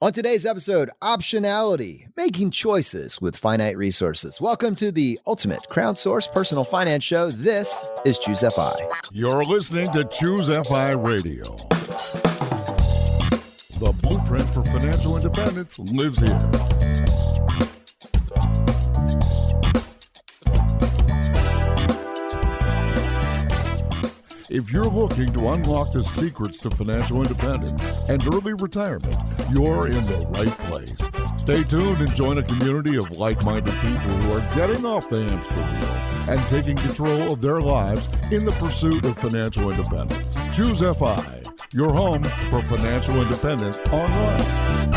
On today's episode, Optionality, making choices with finite resources. Welcome to the ultimate crowdsourced personal finance show. This is Choose FI. You're listening to Choose FI Radio. The blueprint for financial independence lives here. If you're looking to unlock the secrets to financial independence and early retirement, you're in the right place. Stay tuned and join a community of like-minded people who are getting off the hamster wheel and taking control of their lives in the pursuit of financial independence. Choose FI, your home for financial independence online.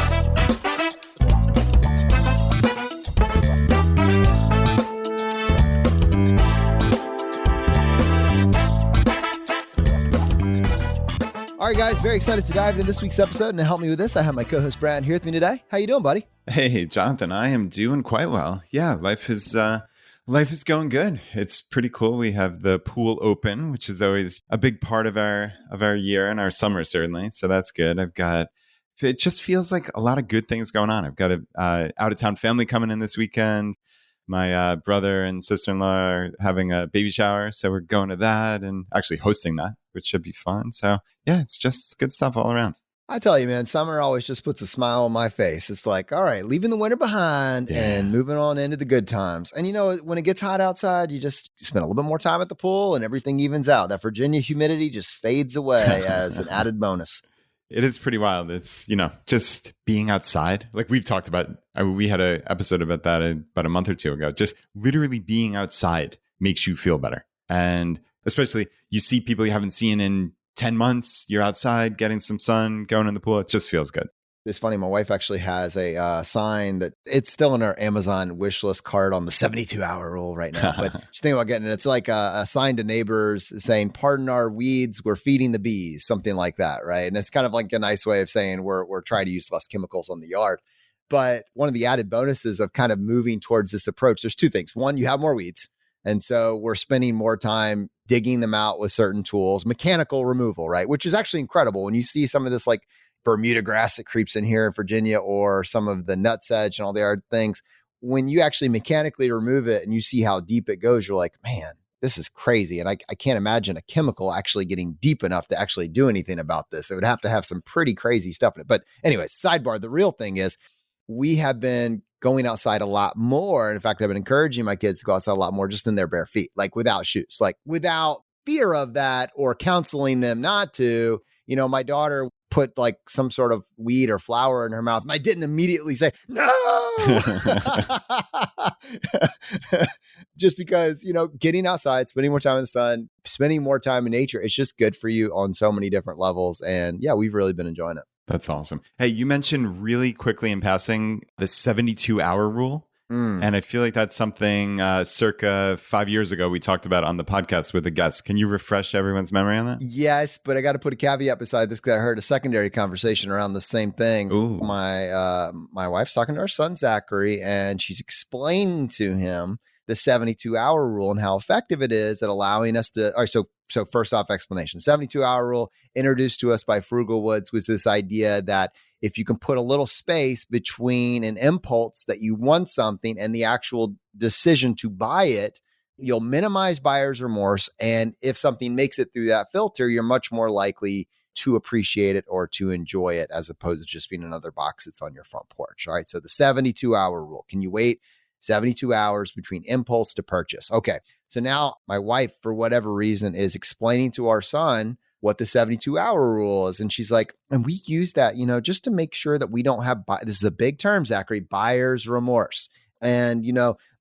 All right, guys, very excited to dive into this week's episode. And to help me with this, I have my co-host Brad here with me today. How you doing, buddy? Hey, Jonathan, I am doing quite well. Yeah, life is going good. It's pretty cool. We have the pool open, which is always a big part of our year and our summer, certainly. So that's good. It just feels like a lot of good things going on. I've got a out-of-town family coming in this weekend. My brother and sister-in-law are having a baby shower, so we're going to that and actually hosting that, which should be fun. So yeah, it's just good stuff all around. I tell you, man, summer always just puts a smile on my face. It's like, all right, leaving the winter behind and moving on into the good times. And you know, when it gets hot outside, you spend a little bit more time at the pool and everything evens out. That Virginia humidity just fades away as an added bonus. It is pretty wild. It's, just being outside. Like we've talked about, we had an episode about that about a month or two ago. Just literally being outside makes you feel better. And especially you see people you haven't seen in 10 months. You're outside getting some sun, going in the pool. It just feels good. It's funny. My wife actually has a sign that it's still in our Amazon wish list card on the 72-hour rule right now. But she's thinking about getting it. It's like a sign to neighbors saying, "Pardon our weeds, we're feeding the bees," something like that, right? And it's kind of like a nice way of saying we're trying to use less chemicals on the yard. But one of the added bonuses of kind of moving towards this approach, there's two things. One, you have more weeds. And so we're spending more time digging them out with certain tools, mechanical removal, right? Which is actually incredible. When you see some of this like Bermuda grass that creeps in here in Virginia or some of the nutsedge and all the other things, when you actually mechanically remove it and you see how deep it goes, you're like, man, this is crazy. And I can't imagine a chemical actually getting deep enough to actually do anything about this. It would have to have some pretty crazy stuff in it. But anyways, sidebar, the real thing is we have been going outside a lot more. In fact, I've been encouraging my kids to go outside a lot more just in their bare feet, like without shoes, like without fear of that or counseling them not to. My daughter put like some sort of weed or flower in her mouth, and I didn't immediately say, no, just because, getting outside, spending more time in the sun, spending more time in nature, it's just good for you on so many different levels. And yeah, we've really been enjoying it. That's awesome. Hey, you mentioned really quickly in passing the 72-hour rule. And I feel like that's something circa 5 years ago we talked about on the podcast with a guest. Can you refresh everyone's memory on that? Yes, but I got to put a caveat beside this because I heard a secondary conversation around the same thing. Ooh. My wife's talking to her son, Zachary, and she's explaining to him the 72-hour rule and how effective it is at allowing us to, all right, so first off, explanation, 72-hour rule introduced to us by Frugal Woods was this idea that if you can put a little space between an impulse that you want something and the actual decision to buy it, you'll minimize buyer's remorse. And if something makes it through that filter, you're much more likely to appreciate it or to enjoy it as opposed to just being another box that's on your front porch. All right. So the 72-hour rule, can you wait 72 hours between impulse to purchase? Okay. So now my wife, for whatever reason, is explaining to our son what the 72-hour rule is. And she's like, and we use that, just to make sure that we don't have, this is a big term, Zachary, buyer's remorse. And,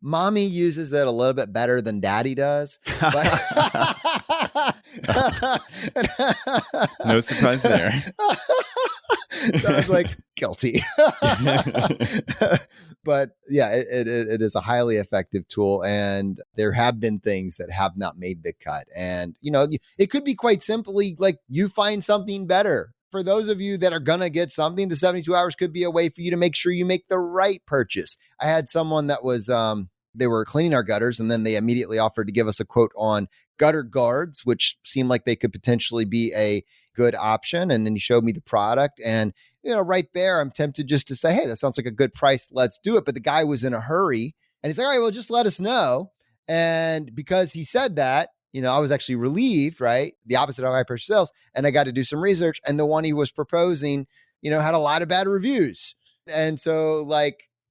mommy uses it a little bit better than daddy does. But no surprise there. So I was like, guilty. But yeah, it is a highly effective tool. And there have been things that have not made the cut. And, it could be quite simply like you find something better. For those of you that are going to get something, the 72 hours could be a way for you to make sure you make the right purchase. I had someone that was, they were cleaning our gutters and then they immediately offered to give us a quote on gutter guards, which seemed like they could potentially be a good option. And then he showed me the product and right there, I'm tempted just to say, hey, that sounds like a good price. Let's do it. But the guy was in a hurry and he's like, all right, well, just let us know. And because he said that, I was actually relieved, right? The opposite of high pressure sales. And I got to do some research. And the one he was proposing, had a lot of bad reviews. And so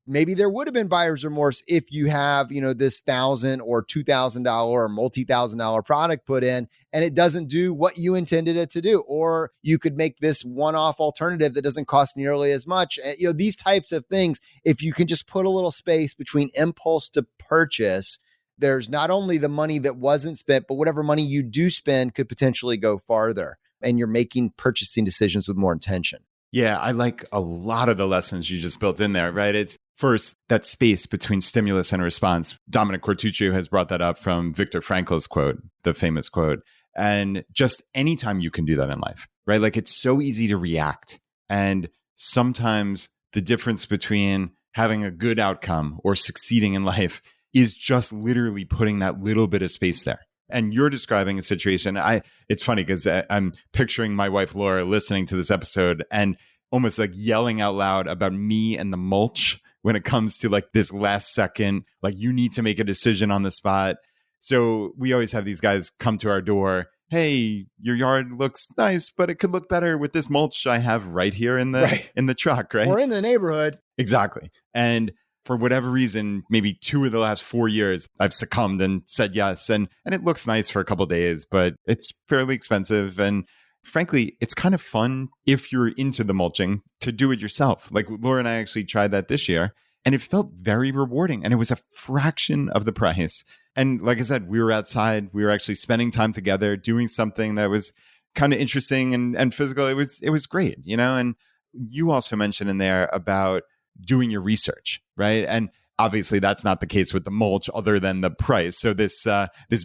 maybe there would have been buyer's remorse if you have, this $1,000 or $2,000 or multi-$1,000 product put in and it doesn't do what you intended it to do. Or you could make this one-off alternative that doesn't cost nearly as much. These types of things, if you can just put a little space between impulse to purchase, there's not only the money that wasn't spent, but whatever money you do spend could potentially go farther. And you're making purchasing decisions with more intention. Yeah, I like a lot of the lessons you just built in there, right? It's first that space between stimulus and response. Dominic Cortuccio has brought that up from Viktor Frankl's quote, the famous quote. And just anytime you can do that in life, right? It's so easy to react. And sometimes the difference between having a good outcome or succeeding in life is just literally putting that little bit of space there. And you're describing a situation. It's funny because I'm picturing my wife, Laura, listening to this episode and almost yelling out loud about me and the mulch when it comes to this last second, you need to make a decision on the spot. So we always have these guys come to our door. Hey, your yard looks nice, but it could look better with this mulch I have right here in the truck, right? Or in the neighborhood. Exactly. And for whatever reason, maybe 2 of the last 4 years, I've succumbed and said yes. And it looks nice for a couple of days, but it's fairly expensive. And frankly, it's kind of fun if you're into the mulching to do it yourself. Laura and I actually tried that this year and it felt very rewarding. And it was a fraction of the price. And like I said, we were outside. We were actually spending time together, doing something that was kind of interesting and physical. It was great, And you also mentioned in there about doing your research, right? And obviously that's not the case with the mulch other than the price. So this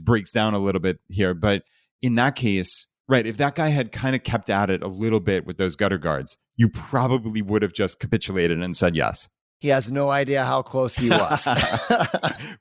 breaks down a little bit here. But in that case, right, if that guy had kind of kept at it a little bit with those gutter guards, you probably would have just capitulated and said yes. He has no idea how close he was.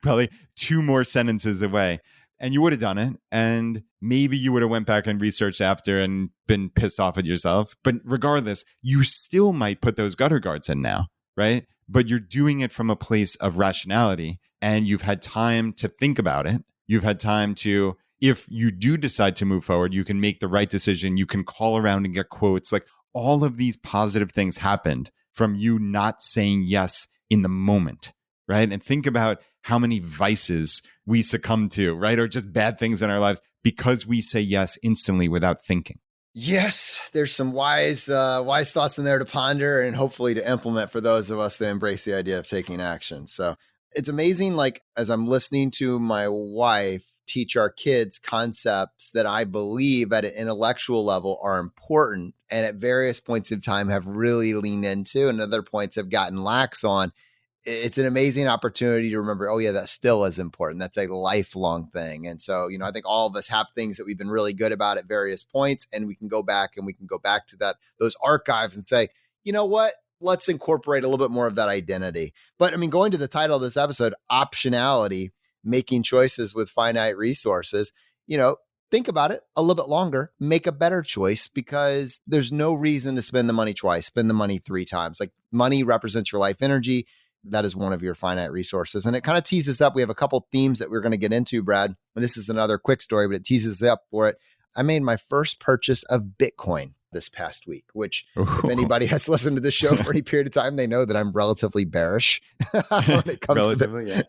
Probably 2 more sentences away. And you would have done it. And maybe you would have went back and researched after and been pissed off at yourself. But regardless, you still might put those gutter guards in now, right? But you're doing it from a place of rationality and you've had time to think about it. You've had time to, if you do decide to move forward, you can make the right decision. You can call around and get quotes. All of these positive things happened from you not saying yes in the moment, right? And think about how many vices we succumb to, right? Or just bad things in our lives because we say yes instantly without thinking. Yes, there's some wise thoughts in there to ponder and hopefully to implement for those of us that embrace the idea of taking action. So it's amazing, as I'm listening to my wife teach our kids concepts that I believe at an intellectual level are important and at various points in time have really leaned into and other points have gotten lax on. It's an amazing opportunity to remember, oh yeah, that still is important. That's a lifelong thing. And so, I think all of us have things that we've been really good about at various points and we can go back to those archives and say, you know what, let's incorporate a little bit more of that identity. But going to the title of this episode, Optionality, Making Choices with Finite Resources, think about it a little bit longer, make a better choice because there's no reason to spend the money twice, spend the money 3 times. Money represents your life energy. That is one of your finite resources. And it kind of teases up. We have a couple themes that we're going to get into, Brad. And this is another quick story, but it teases up for it. I made my first purchase of Bitcoin this past week, which if anybody has listened to this show for any period of time, they know that I'm relatively bearish when it comes to Bitcoin. Yeah.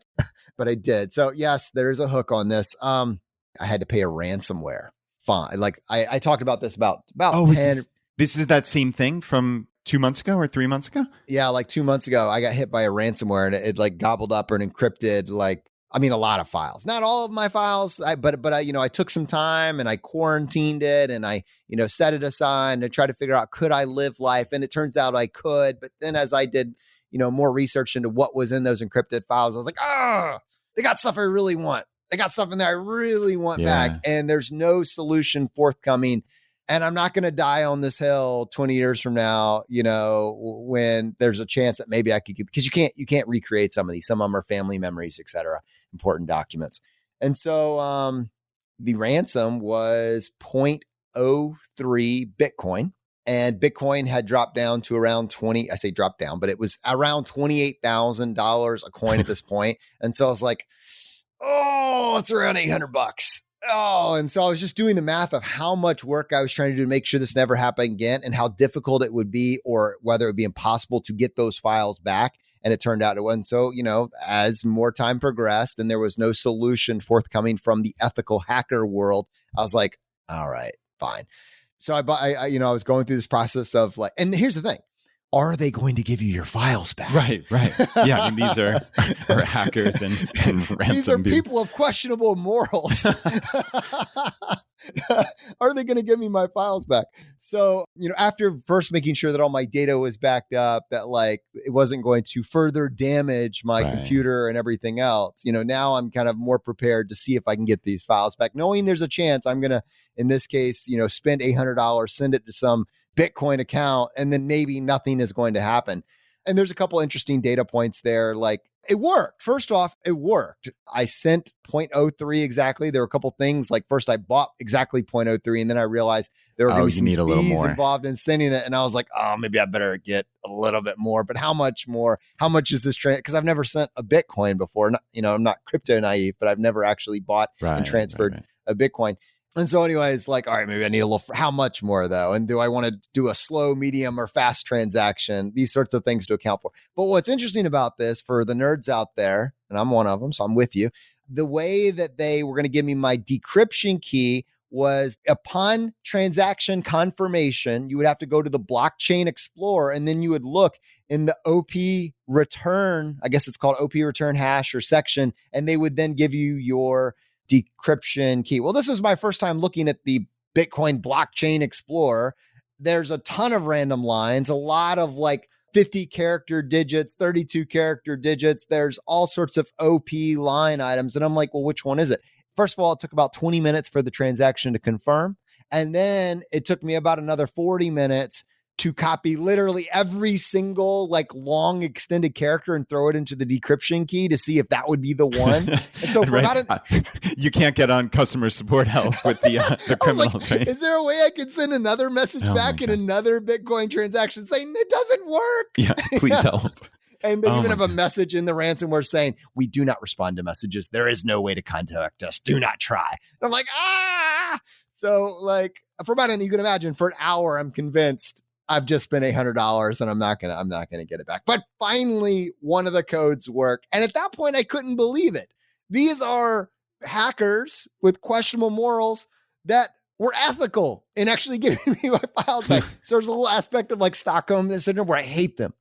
But I did. So yes, there is a hook on this. I had to pay a ransomware fine. I talked about this about 10. This is that same thing from 2 months ago or 3 months ago? Yeah, 2 months ago, I got hit by a ransomware and it gobbled up and encrypted a lot of files. Not all of my files, but I took some time and I quarantined it and I set it aside and I tried to figure out, could I live life? And it turns out I could. But then as I did, more research into what was in those encrypted files, I was like, they got stuff I really want. They got something that I really want back. And there's no solution forthcoming. And I'm not going to die on this hill 20 years from now, when there's a chance that maybe I could get, because you can't recreate some of these. Some of them are family memories, et cetera, important documents. And so the ransom was 0.03 Bitcoin. and Bitcoin had dropped down to around 20. I say dropped down, but it was around $28,000 a coin at this point. And so I was like, oh, it's around $800. Oh, and so I was just doing the math of how much work I was trying to do to make sure this never happened again and how difficult it would be or whether it would be impossible to get those files back. And it turned out it wasn't. So, as more time progressed and there was no solution forthcoming from the ethical hacker world, I was like, all right, fine. So I was going through this process of like, and here's the thing. Are they going to give you your files back? Right. Yeah, I mean, these are hackers and ransom These are people of questionable morals. Are they going to give me my files back? So, after first making sure that all my data was backed up, that like it wasn't going to further damage my computer and everything else, now I'm kind of more prepared to see if I can get these files back, knowing there's a chance I'm going to, in this case, spend $800, send it to some Bitcoin account, and then maybe nothing is going to happen. And there's a couple interesting data points there. Like it worked. First off, it worked. I sent 0.03 exactly. There were a couple things like first I bought exactly 0.03 and then I realized there were going to be some fees involved in sending it. And I was like, oh, maybe I better get a little bit more, but how much more? How much is this? Because I've never sent a Bitcoin before. I'm not crypto naive, but I've never actually bought and transferred a Bitcoin. And so anyways, like, all right, maybe I need a little, how much more though? And do I want to do a slow, medium, or fast transaction? These sorts of things to account for. But what's interesting about this for the nerds out there, and I'm one of them, so I'm with you, the way that they were going to give me my decryption key was upon transaction confirmation, you would have to go to the blockchain explorer and then you would look in the OP return, I guess it's called OP return hash or section, and they would then give you your decryption key. Well, this is my first time looking at the Bitcoin blockchain explorer. There's a ton of random lines, a lot of like 50 character digits, 32 character digits. There's all sorts of OP line items. And I'm like, well, which one is it? First of all, it took about 20 minutes for the transaction to confirm. And then it took me about another 40 minutes to copy literally every single like long extended character and throw it into the decryption key to see if that would be the one. And so for you can't get on customer support help with the criminals, like, right? Is there a way I could send another message back in another Bitcoin transaction saying it doesn't work? Yeah, please help. And they even have a message in the ransomware saying, we do not respond to messages. There is no way to contact us. Do not try. And I'm like, So like for about, you can imagine for an hour, I'm convinced I've just spent $800 and I'm not gonna get it back. But finally, one of the codes worked, and at that point, I couldn't believe it. These are hackers with questionable morals that were ethical in actually giving me my files back. So there's a little aspect of like Stockholm syndrome where I hate them.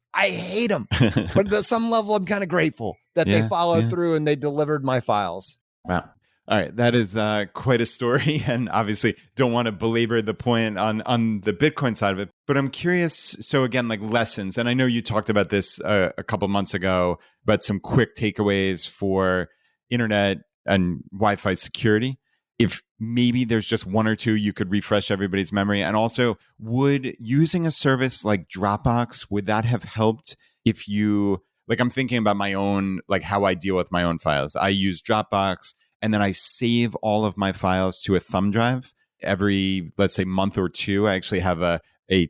But at some level, I'm kind of grateful that they followed through and they delivered my files. Wow. All right, that is quite a story, and obviously don't want to belabor the point on the Bitcoin side of it, but I'm curious, so again, like lessons, and I know you talked about this a couple months ago, but some quick takeaways for internet and Wi-Fi security. If maybe there's just one or two you could refresh everybody's memory, and also would using a service like Dropbox, would that have helped if you, like I'm thinking about my own, like how I deal with my own files. I use Dropbox, and then I save all of my files to a thumb drive. Every, let's say, month or two, I actually have a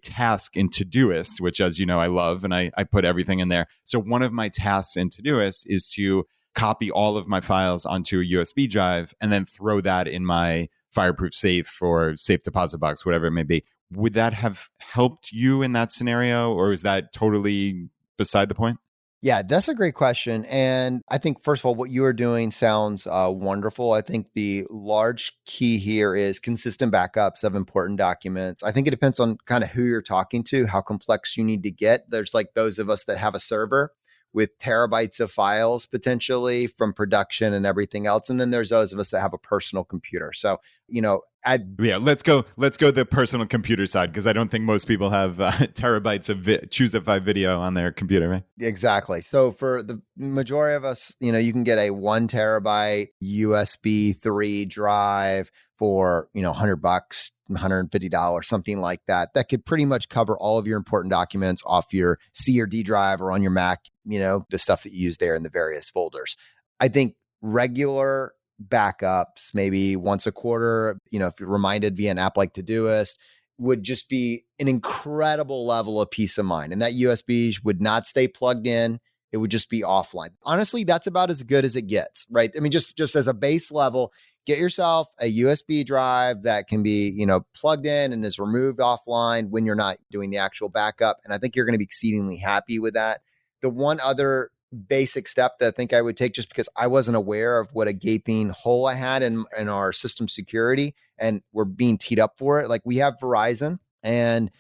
task in Todoist, which, as you know, I love, and I put everything in there. So one of my tasks in Todoist is to copy all of my files onto a USB drive and then throw that in my fireproof safe or safe deposit box, whatever it may be. Would that have helped you in that scenario, or is that totally beside the point? Yeah, that's a great question. And I think, first of all, what you are doing sounds wonderful. I think the large key here is consistent backups of important documents. I think it depends on kind of who you're talking to, how complex you need to get. There's like those of us that have a server with terabytes of files potentially from production and everything else. And then there's those of us that have a personal computer. So, let's go the personal computer side, because I don't think most people have terabytes of Choosify video on their computer, right? Exactly. So for the majority of us, you can get a 1 terabyte USB 3 drive for, $100, $150, something like that. That could pretty much cover all of your important documents off your C or D drive or on your Mac, the stuff that you use there in the various folders. I think regular backups, maybe once a quarter, if you're reminded via an app like Todoist, would just be an incredible level of peace of mind. And that USB would not stay plugged in. It would just be offline. Honestly, that's about as good as it gets, right? I mean, just as a base level, get yourself a USB drive that can be, plugged in and is removed offline when you're not doing the actual backup. And I think you're going to be exceedingly happy with that. The one other basic step that I think I would take, just because I wasn't aware of what a gaping hole I had in our system security, and we're being teed up for it. Like, we have Verizon, and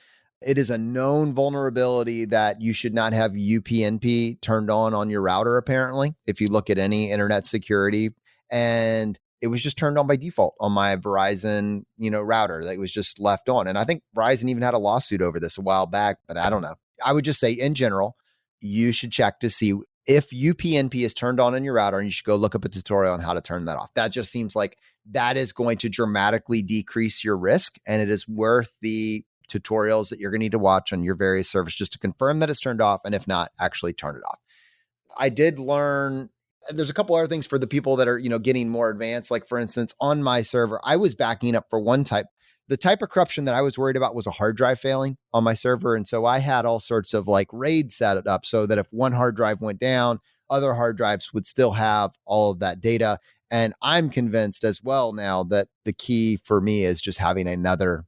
it is a known vulnerability that you should not have UPnP turned on your router, apparently, if you look at any internet security. And it was just turned on by default on my Verizon, router. That was just left on. And I think Verizon even had a lawsuit over this a while back, but I don't know. I would just say, in general, you should check to see if UPnP is turned on your router, and you should go look up a tutorial on how to turn that off. That just seems like that is going to dramatically decrease your risk, and it is worth the tutorials that you're going to need to watch on your various servers just to confirm that it's turned off, and if not, actually turn it off. I did learn, there's a couple other things for the people that are, getting more advanced. Like, for instance, on my server, I was backing up for the type of corruption that I was worried about was a hard drive failing on my server. And so I had all sorts of raids set it up so that if one hard drive went down, other hard drives would still have all of that data. And I'm convinced as well now that the key for me is just having another,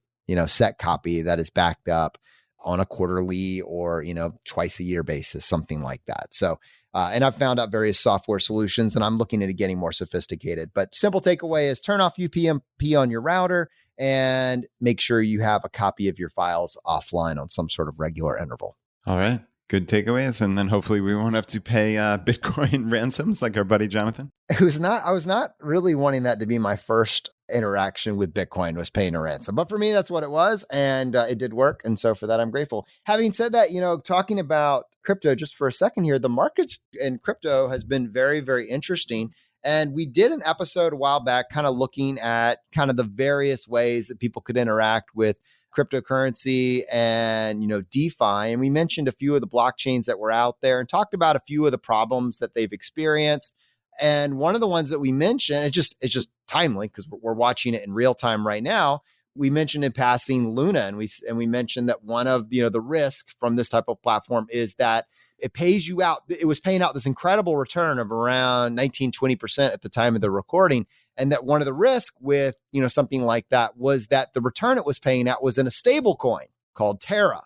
set copy that is backed up on a quarterly or, twice a year basis, something like that. So, and I've found out various software solutions, and I'm looking into getting more sophisticated. But simple takeaway is turn off UPnP on your router and make sure you have a copy of your files offline on some sort of regular interval. All right. Good takeaways. And then hopefully we won't have to pay Bitcoin ransoms like our buddy Jonathan. I was not really wanting that to be my first interaction with Bitcoin, was paying a ransom. But for me, that's what it was. And it did work. And so for that, I'm grateful. Having said that, talking about crypto just for a second here, the markets in crypto has been very, very interesting. And we did an episode a while back kind of looking at kind of the various ways that people could interact with cryptocurrency and, DeFi. And we mentioned a few of the blockchains that were out there and talked about a few of the problems that they've experienced. And one of the ones that we mentioned, it's just timely because we're watching it in real time right now. We mentioned in passing Luna, and we mentioned that one of the risk from this type of platform is that it pays you out. It was paying out this incredible return of around 19-20% at the time of the recording. And that one of the risks with, something like that was that the return it was paying out was in a stable coin called Terra.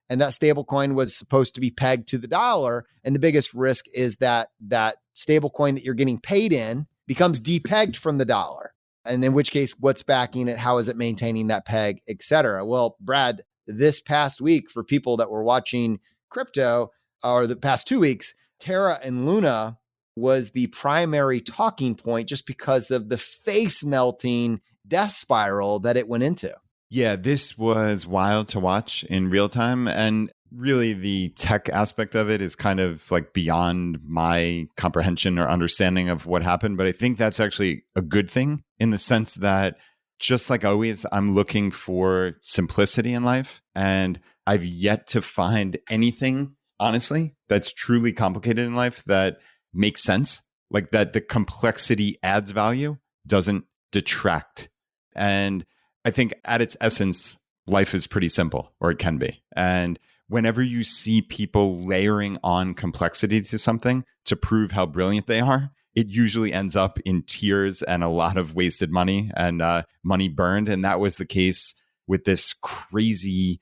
And that stable coin was supposed to be pegged to the dollar. And the biggest risk is that that stable coin that you're getting paid in becomes depegged from the dollar. And in which case, what's backing it? How is it maintaining that peg, et cetera? Well, Brad, this past week, for people that were watching crypto, or the past 2 weeks, Terra and Luna was the primary talking point just because of the face melting death spiral that it went into. Yeah, this was wild to watch in real time. And really the tech aspect of it is kind of beyond my comprehension or understanding of what happened. But I think that's actually a good thing in the sense that, just like always, I'm looking for simplicity in life. And I've yet to find anything, honestly, that's truly complicated in life that makes sense. Like that the complexity adds value, doesn't detract. And I think at its essence, life is pretty simple, or it can be. And whenever you see people layering on complexity to something to prove how brilliant they are, it usually ends up in tears and a lot of wasted money and money burned. And that was the case with this crazy,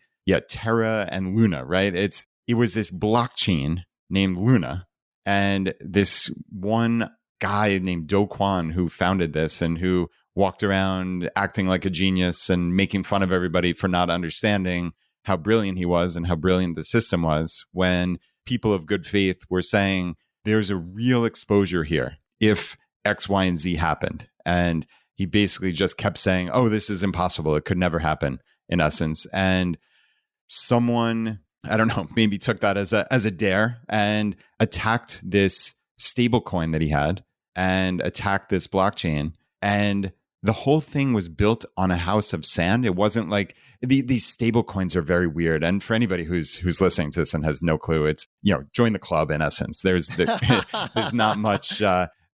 Terra and Luna, right? It was this blockchain named Luna, and this one guy named Do Kwon who founded this and who walked around acting like a genius and making fun of everybody for not understanding how brilliant he was and how brilliant the system was, when people of good faith were saying there's a real exposure here if X, Y, and Z happened. And he basically just kept saying, oh, this is impossible. It could never happen, in essence. And someone, I don't know, maybe took that as a dare and attacked this stable coin that he had and attacked this blockchain. And the whole thing was built on a house of sand. It wasn't like these stable coins are very weird. And for anybody who's listening to this and has no clue, it's, join the club in essence. There's not much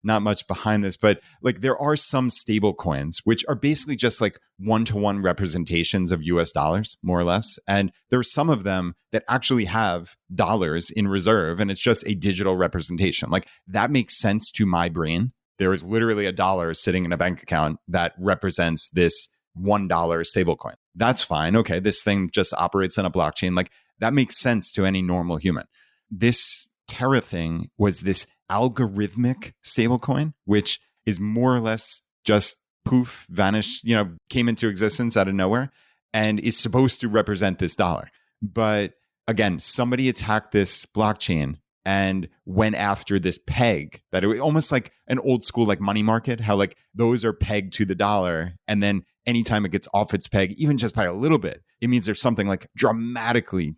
not much behind this, but like there are some stable coins which are basically just like one-to-one representations of US dollars, more or less. And there are some of them that actually have dollars in reserve, and it's just a digital representation. Like that makes sense to my brain. There is literally a dollar sitting in a bank account that represents this $1 stablecoin. That's fine. Okay, this thing just operates on a blockchain. Like that makes sense to any normal human. This Terra thing was this algorithmic stablecoin, which is more or less just poof, vanished, came into existence out of nowhere and is supposed to represent this dollar. But again, somebody attacked this blockchain and went after this peg that it was almost like an old school like money market, how like those are pegged to the dollar. And then anytime it gets off its peg, even just by a little bit, it means there's something like dramatically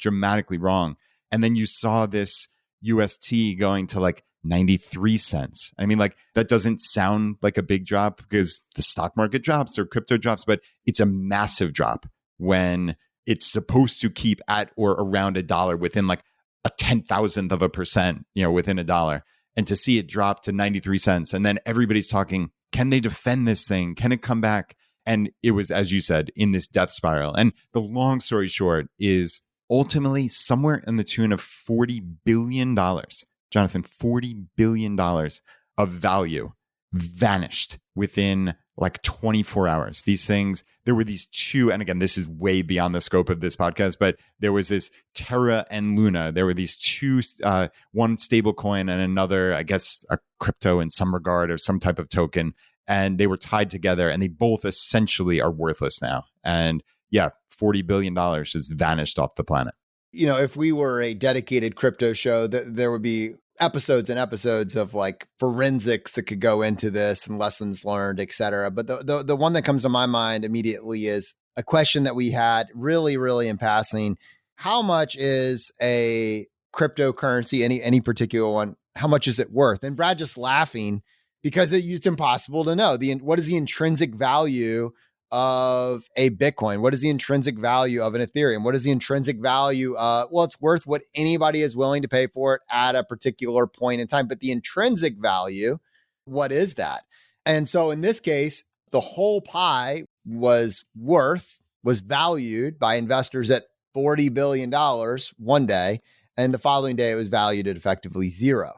wrong. And then you saw this UST going to like 93 cents. I mean, like that doesn't sound like a big drop because the stock market drops or crypto drops, but it's a massive drop when it's supposed to keep at or around a dollar within like a 10,000th of a percent, within a dollar. And to see it drop to 93 cents. And then everybody's talking, can they defend this thing? Can it come back? And it was, as you said, in this death spiral. And the long story short is ultimately somewhere in the tune of $40 billion, Jonathan, $40 billion of value vanished within like 24 hours. These things, there were these two, and again, this is way beyond the scope of this podcast, but there was this Terra and Luna. There were these two, one stable coin and another, I guess, a crypto in some regard or some type of token. And they were tied together and they both essentially are worthless now. And yeah, $40 billion just vanished off the planet. If we were a dedicated crypto show, there would be episodes and episodes of like forensics that could go into this and lessons learned, et cetera. But the one that comes to my mind immediately is a question that we had really, really in passing. How much is a cryptocurrency, any particular one, how much is it worth? And Brad just laughing because it's impossible to know. What is the intrinsic value of a Bitcoin? What is the intrinsic value of an Ethereum? What is the intrinsic value? Well, it's worth what anybody is willing to pay for it at a particular point in time. But the intrinsic value, what is that? And so in this case, the whole pie was valued by investors at $40 billion one day. And the following day, it was valued at effectively zero.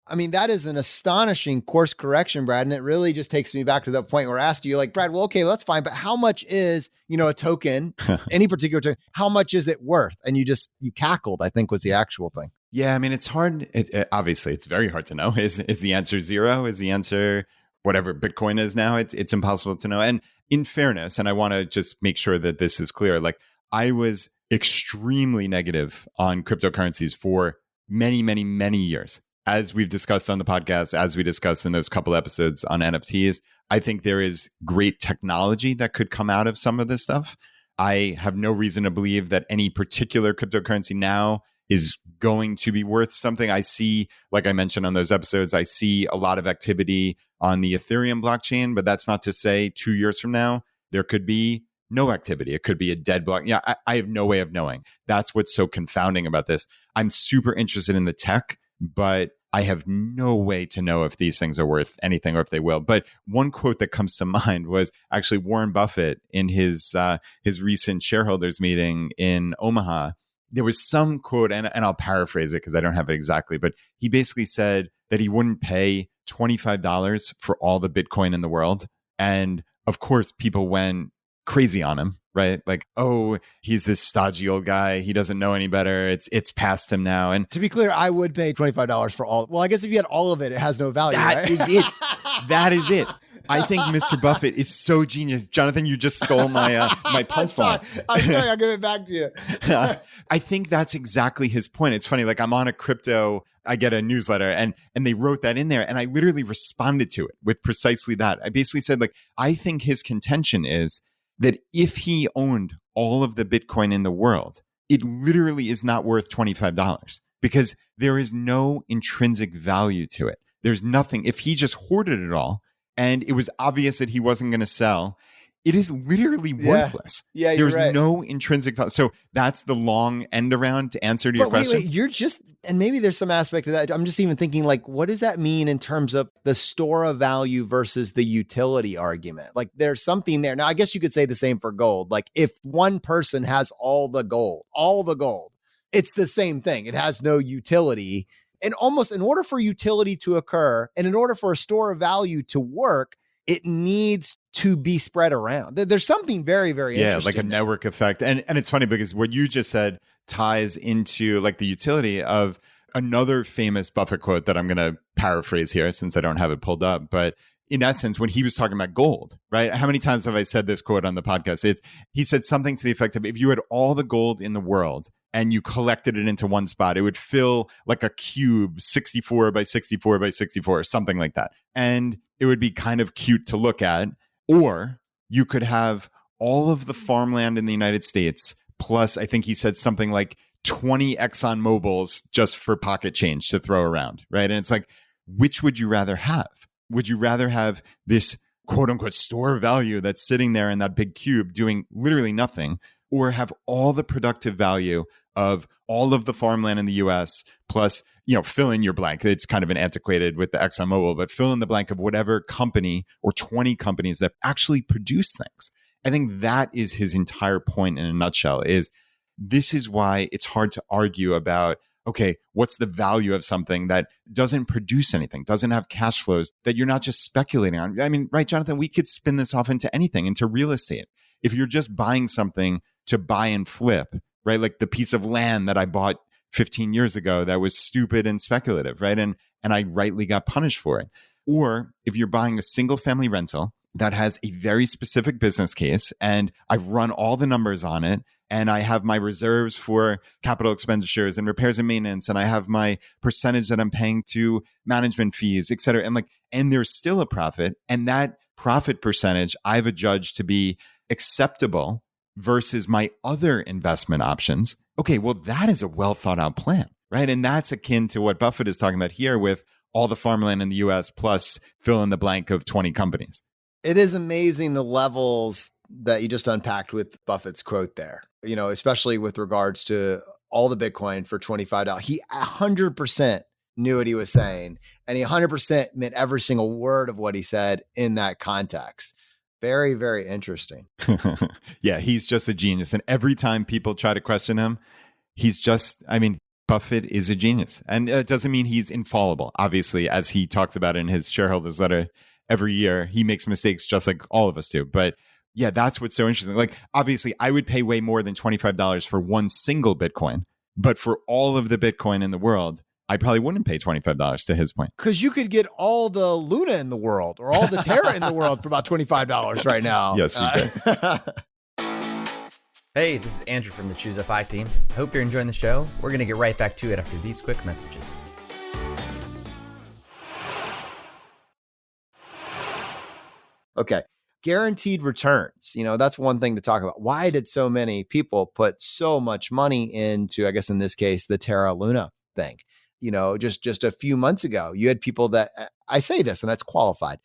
I mean, that is an astonishing course correction, Brad. And it really just takes me back to that point where I asked you, like, Brad, well, okay, well, that's fine. But how much is, a token, any particular token, how much is it worth? And you cackled, I think was the actual thing. Yeah, I mean, it's hard. Obviously, it's very hard to know. Is the answer zero? Is the answer whatever Bitcoin is now? It's impossible to know. And in fairness, and I want to just make sure that this is clear, like I was extremely negative on cryptocurrencies for many, many, many years. As we've discussed on the podcast, as we discussed in those couple episodes on NFTs, I think there is great technology that could come out of some of this stuff. I have no reason to believe that any particular cryptocurrency now is going to be worth something. I see, like I mentioned on those episodes, I see a lot of activity on the Ethereum blockchain, but that's not to say 2 years from now, there could be no activity. It could be a dead block. Yeah, I have no way of knowing. That's what's so confounding about this. I'm super interested in the tech, but I have no way to know if these things are worth anything or if they will. But one quote that comes to mind was actually Warren Buffett in his recent shareholders meeting in Omaha. There was some quote, and I'll paraphrase it because I don't have it exactly, but he basically said that he wouldn't pay $25 for all the Bitcoin in the world. And of course, people went crazy on him, right? Like, oh, he's this stodgy old guy. He doesn't know any better. It's past him now. And to be clear, I would pay $25 for all. Well, I guess if you had all of it, it has no value. That is it. That is it. I think Mr. Buffett is so genius. Jonathan, you just stole my my punchline. I'm sorry. I'll give it back to you. I think that's exactly his point. It's funny. Like I'm on a crypto, I get a newsletter and they wrote that in there and I literally responded to it with precisely that. I basically said, like, I think his contention is that if he owned all of the Bitcoin in the world, it literally is not worth $25 because there is no intrinsic value to it. There's nothing. If he just hoarded it all and it was obvious that he wasn't going to sell, it is literally worthless. Yeah, There's you're right. no intrinsic value. So that's the long end around to answer to your But question. you're just, and maybe there's some aspect of that. I'm just even thinking like, what does that mean in terms of the store of value versus the utility argument? Like there's something there. Now, I guess you could say the same for gold. Like if one person has all the gold, it's the same thing. It has no utility. And almost in order for utility to occur and in order for a store of value to work, it needs to be spread around. There's something very, very interesting. Like a network effect. And it's funny because what you just said ties into like the utility of another famous Buffett quote that I'm going to paraphrase here since I don't have it pulled up. But in essence, when he was talking about gold, right? How many times have I said this quote on the podcast? He said something to the effect of, if you had all the gold in the world and you collected it into one spot, it would fill like a cube 64 by 64 by 64 or something like that. And it would be kind of cute to look at. Or you could have all of the farmland in the United States, plus I think he said something like 20 Exxon Mobils just for pocket change to throw around, right? And it's like, which would you rather have? Would you rather have this quote unquote store value that's sitting there in that big cube doing literally nothing, or have all the productive value of all of the farmland in the US plus, fill in your blank. It's kind of an antiquated with the ExxonMobil, but fill in the blank of whatever company or 20 companies that actually produce things. I think that is his entire point in a nutshell, is this is why it's hard to argue about, okay, what's the value of something that doesn't produce anything, doesn't have cash flows, that you're not just speculating on. I mean, right, Jonathan, we could spin this off into anything, into real estate. If you're just buying something to buy and flip, right? Like the piece of land that I bought 15 years ago that was stupid and speculative, right? And I rightly got punished for it. Or if you're buying a single family rental that has a very specific business case and I've run all the numbers on it and I have my reserves for capital expenditures and repairs and maintenance, and I have my percentage that I'm paying to management fees, et cetera. And there's still a profit, and that profit percentage I've adjudged to be acceptable versus my other investment options. Okay, well, that is a well thought out plan, right? And that's akin to what Buffett is talking about here with all the farmland in the US plus fill in the blank of 20 companies. It is amazing the levels that you just unpacked with Buffett's quote there, especially with regards to all the Bitcoin for $25. He 100% knew what he was saying, and he 100% meant every single word of what he said in that context. Very, very interesting. Yeah, he's just a genius. And every time people try to question him, Buffett is a genius. And it doesn't mean he's infallible. Obviously, as he talks about in his shareholders letter every year, he makes mistakes just like all of us do. But yeah, that's what's so interesting. Like, obviously, I would pay way more than $25 for one single Bitcoin. But for all of the Bitcoin in the world, I probably wouldn't pay $25 to his point. Because you could get all the Luna in the world or all the Terra in the world for about $25 right now. Yes, you could. Hey, this is Andrew from the Choose FI team. I hope you're enjoying the show. We're going to get right back to it after these quick messages. Okay. Guaranteed returns. That's one thing to talk about. Why did so many people put so much money into, I guess in this case, the Terra Luna thing? Just a few months ago, you had people that, I say this and that's qualified.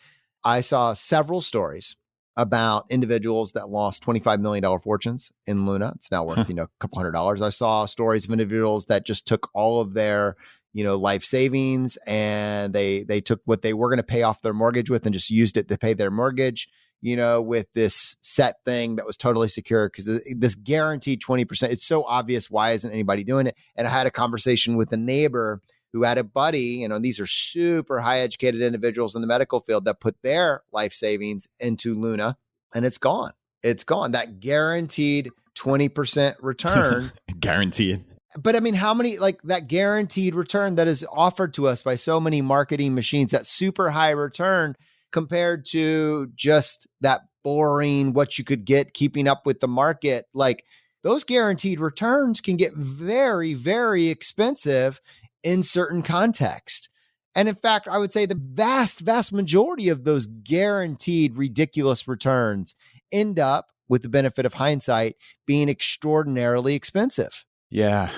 I saw several stories about individuals that lost $25 million fortunes in Luna. It's now worth, a couple $100. I saw stories of individuals that just took all of their, life savings and they took what they were going to pay off their mortgage with and just used it to pay their mortgage, with this set thing that was totally secure, because this guaranteed 20%, it's so obvious. Why isn't anybody doing it? And I had a conversation with a neighbor who had a buddy, these are super high educated individuals in the medical field that put their life savings into Luna, and it's gone. It's gone. That guaranteed 20% return. Guaranteed. But how many, like that guaranteed return that is offered to us by so many marketing machines, that super high return compared to just that boring, what you could get keeping up with the market, like those guaranteed returns can get very, very expensive in certain contexts. And in fact, I would say the vast, vast majority of those guaranteed ridiculous returns end up, with the benefit of hindsight, being extraordinarily expensive. Yeah.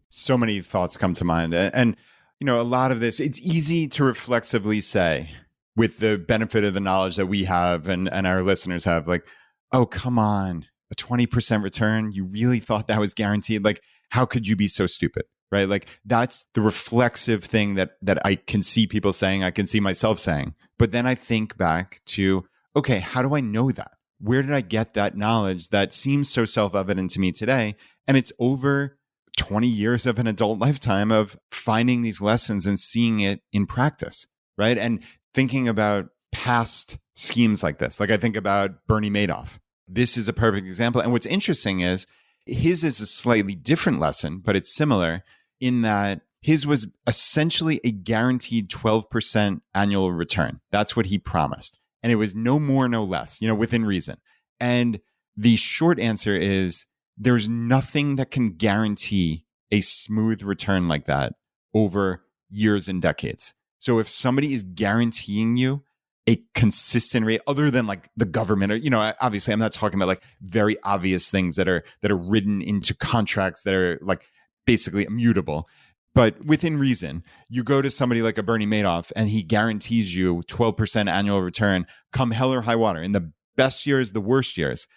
So many thoughts come to mind. And a lot of this, it's easy to reflexively say, with the benefit of the knowledge that we have and our listeners have, like, oh, come on, a 20% return? You really thought that was guaranteed? Like, how could you be so stupid? Right? Like, that's the reflexive thing that I can see people saying, I can see myself saying. But then I think back to, okay, how do I know that? Where did I get that knowledge that seems so self-evident to me today? And it's over 20 years of an adult lifetime of finding these lessons and seeing it in practice, right? And thinking about past schemes like this. Like, I think about Bernie Madoff. This is a perfect example. And what's interesting is his is a slightly different lesson, but it's similar in that his was essentially a guaranteed 12% annual return. That's what he promised. And it was no more, no less, within reason. And the short answer is there's nothing that can guarantee a smooth return like that over years and decades. So if somebody is guaranteeing you a consistent rate, other than like the government, or, obviously I'm not talking about like very obvious things that are written into contracts that are like basically immutable, but within reason, you go to somebody like a Bernie Madoff and he guarantees you 12% annual return, come hell or high water, in the best years, the worst years.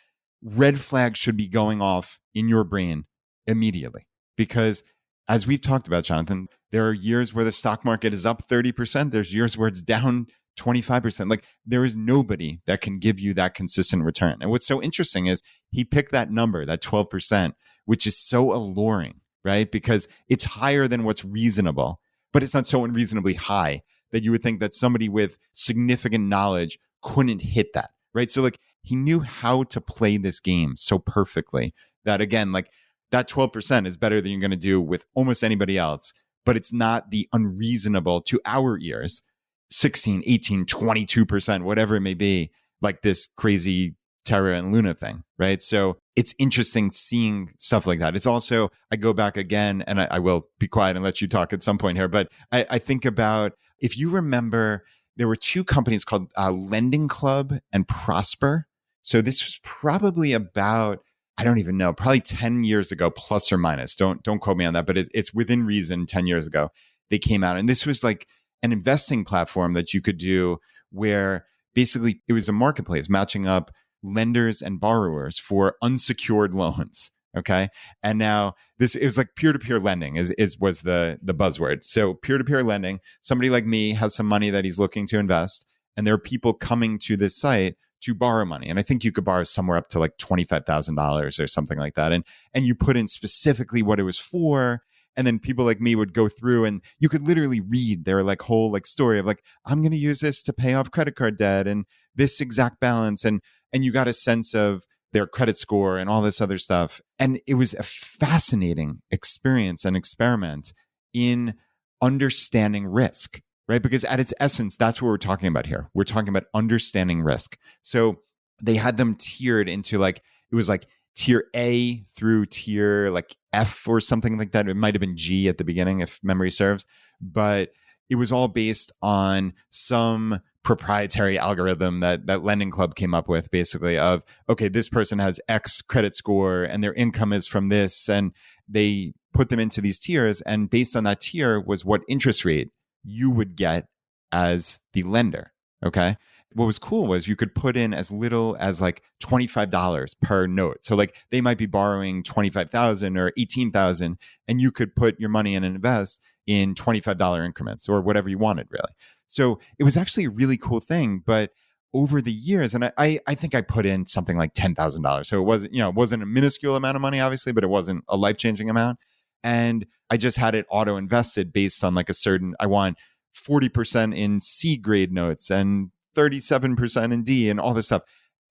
Red flags should be going off in your brain immediately. Because as we've talked about, Jonathan, there are years where the stock market is up 30%. There's years where it's down 25%. Like, there is nobody that can give you that consistent return. And what's so interesting is he picked that number, that 12%, which is so alluring, right? Because it's higher than what's reasonable, but it's not so unreasonably high that you would think that somebody with significant knowledge couldn't hit that, right? So like, he knew how to play this game so perfectly that, again, like, that 12% is better than you're going to do with almost anybody else, but it's not the unreasonable, to our ears, 16, 18, 22%, whatever it may be, like this crazy Terra and Luna thing, right? So it's interesting seeing stuff like that. It's also, I go back again, and I will be quiet and let you talk at some point here, but I think about, if you remember, there were two companies called Lending Club and Prosper. So this was probably about, I don't even know, probably 10 years ago, plus or minus. Don't quote me on that, but it's within reason. 10 years ago, they came out, and this was like an investing platform that you could do where basically it was a marketplace matching up lenders and borrowers for unsecured loans. Okay. And now it was like peer-to-peer lending was the buzzword. So peer-to-peer lending, somebody like me has some money that he's looking to invest, and there are people coming to this site to borrow money. And I think you could borrow somewhere up to like $25,000 or something like that. And you put in specifically what it was for. And then people like me would go through, and you could literally read their like whole like story of like, I'm going to use this to pay off credit card debt and this exact balance. And you got a sense of their credit score and all this other stuff. And it was a fascinating experience and experiment in understanding risk, right? Because at its essence, that's what we're talking about here. We're talking about understanding risk. So they had them tiered into like, it was like tier A through tier like F or something like that. It might have been G at the beginning, if memory serves, but it was all based on some proprietary algorithm that Lending Club came up with, basically, of, okay, this person has X credit score and their income is from this, and they put them into these tiers, and based on that tier was what interest rate you would get as the lender. Okay. What was cool was you could put in as little as like $25 per note. So like they might be borrowing $25,000 or $18,000, and you could put your money in and invest in $25 increments or whatever you wanted, really. So it was actually a really cool thing. But over the years, and I think I put in something like $10,000. So it wasn't a minuscule amount of money, obviously, but it wasn't a life-changing amount. And I just had it auto invested based on like a certain, I want 40% in C grade notes and 37% in D and all this stuff.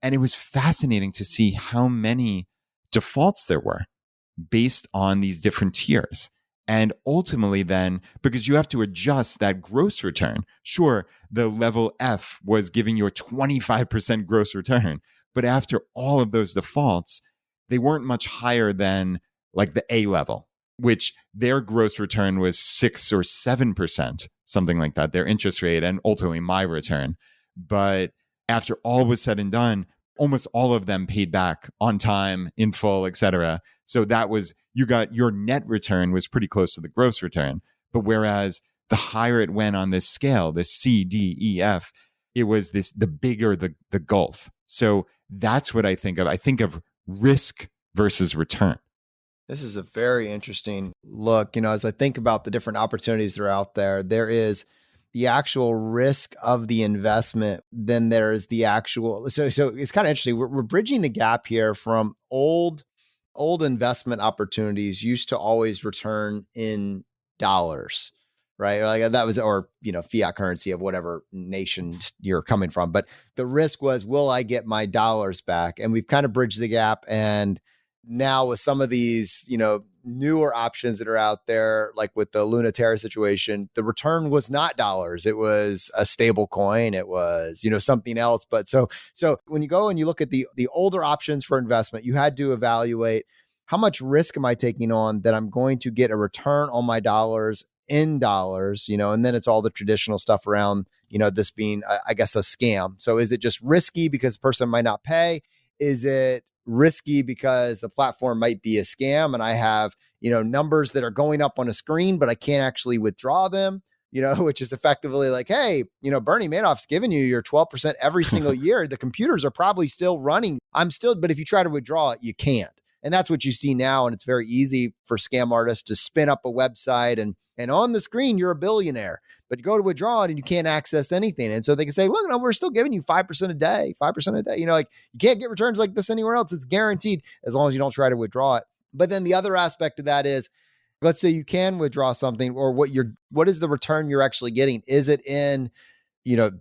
And it was fascinating to see how many defaults there were based on these different tiers. And ultimately then, because you have to adjust that gross return, sure, the level F was giving you a 25% gross return, but after all of those defaults, they weren't much higher than like the A level, which their gross return was 6 or 7%, something like that, their interest rate, and ultimately my return. But after all was said and done, almost all of them paid back on time, in full, etc. So that was, you got your net return was pretty close to the gross return. But whereas the higher it went on this scale, this C, D, E, F, it was the bigger the gulf. So that's what I think of. I think of risk versus return. This is a very interesting look. As I think about the different opportunities that are out there, there is the actual risk of the investment. Then there is the actual. So it's kind of interesting. We're bridging the gap here from old investment opportunities used to always return in dollars, right? Like that was, or, fiat currency of whatever nation you're coming from. But the risk was, will I get my dollars back? And we've kind of bridged the gap. And now with some of these, newer options that are out there, like with the Luna Terra situation, the return was not dollars. It was a stable coin. It was, something else. But so when you go and you look at the older options for investment, you had to evaluate how much risk am I taking on that I'm going to get a return on my dollars in dollars, and then it's all the traditional stuff around, this being, I guess, a scam. So is it just risky because the person might not pay? Is it risky because the platform might be a scam and I have, numbers that are going up on a screen, but I can't actually withdraw them, which is effectively like, hey, Bernie Madoff's giving you your 12% every single year. The computers are probably still running. But if you try to withdraw it, you can't. And that's what you see now. And it's very easy for scam artists to spin up a website and on the screen, you're a billionaire, but you go to withdraw it and you can't access anything. And so they can say, look, no, we're still giving you 5% a day, 5% a day. Like you can't get returns like this anywhere else. It's guaranteed as long as you don't try to withdraw it. But then the other aspect of that is, let's say you can withdraw something, or what is the return you're actually getting? Is it in,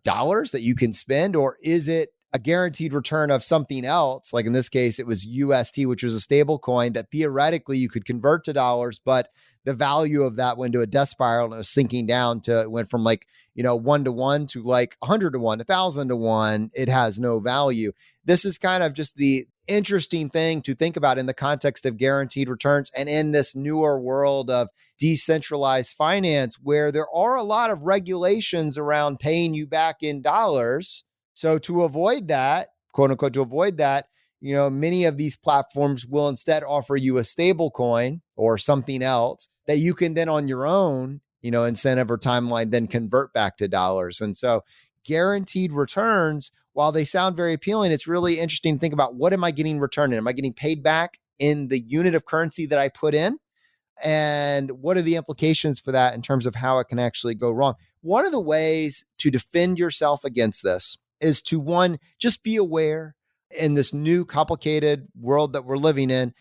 dollars that you can spend, or is it a guaranteed return of something else? Like in this case, it was UST, which was a stable coin that theoretically you could convert to dollars, but the value of that went to a death spiral and it was sinking down to, it went from 1-to-1 to 100-to-1, 1,000-to-1. It has no value. This is kind of just the interesting thing to think about in the context of guaranteed returns and in this newer world of decentralized finance, where there are a lot of regulations around paying you back in dollars. So to avoid that, quote unquote, many of these platforms will instead offer you a stable coin or something else that you can then on your own, incentive or timeline, then convert back to dollars. And so guaranteed returns, while they sound very appealing, it's really interesting to think about, what am I getting returned in? Am I getting paid back in the unit of currency that I put in? And what are the implications for that in terms of how it can actually go wrong? One of the ways to defend yourself against this is to, one, just be aware in this new complicated world that we're living in,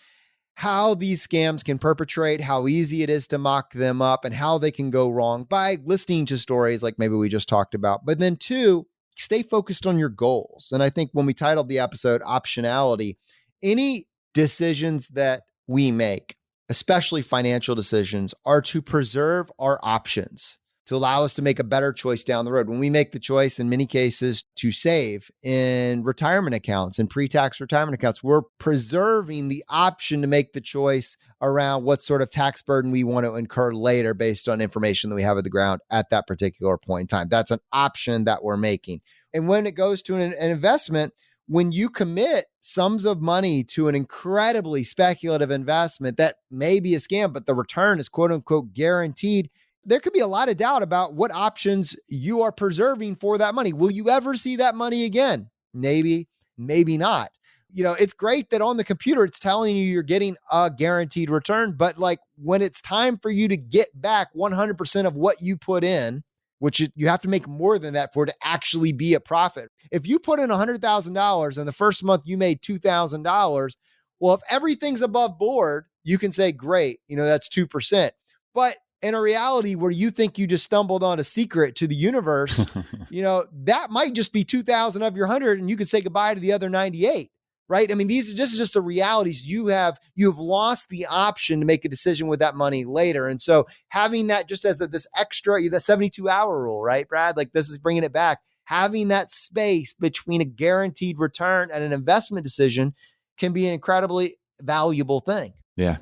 how these scams can perpetrate, how easy it is to mock them up, and how they can go wrong by listening to stories like maybe we just talked about. But then two, stay focused on your goals. And I think when we titled the episode Optionality, any decisions that we make, especially financial decisions, are to preserve our options, to allow us to make a better choice down the road. When we make the choice, in many cases, to save in retirement accounts and pre-tax retirement accounts, we're preserving the option to make the choice around what sort of tax burden we want to incur later based on information that we have at the ground at that particular point in time. That's an option that we're making. And when it goes to an investment, when you commit sums of money to an incredibly speculative investment that may be a scam, but the return is quote unquote guaranteed, there could be a lot of doubt about what options you are preserving for that money. Will you ever see that money again? Maybe, maybe not. It's great that on the computer, it's telling you you're getting a guaranteed return, but when it's time for you to get back 100% of what you put in, which you have to make more than that for it to actually be a profit. If you put in $100,000 and the first month you made $2,000, well, if everything's above board, you can say, great, that's 2%. But in a reality where you think you just stumbled on a secret to the universe, that might just be 2,000 of your 100 and you could say goodbye to the other 98, right? I mean, this is just the realities. You've lost the option to make a decision with that money later. And so having that just as this extra, the 72-hour rule, right, Brad? This is bringing it back. Having that space between a guaranteed return and an investment decision can be an incredibly valuable thing. Yeah.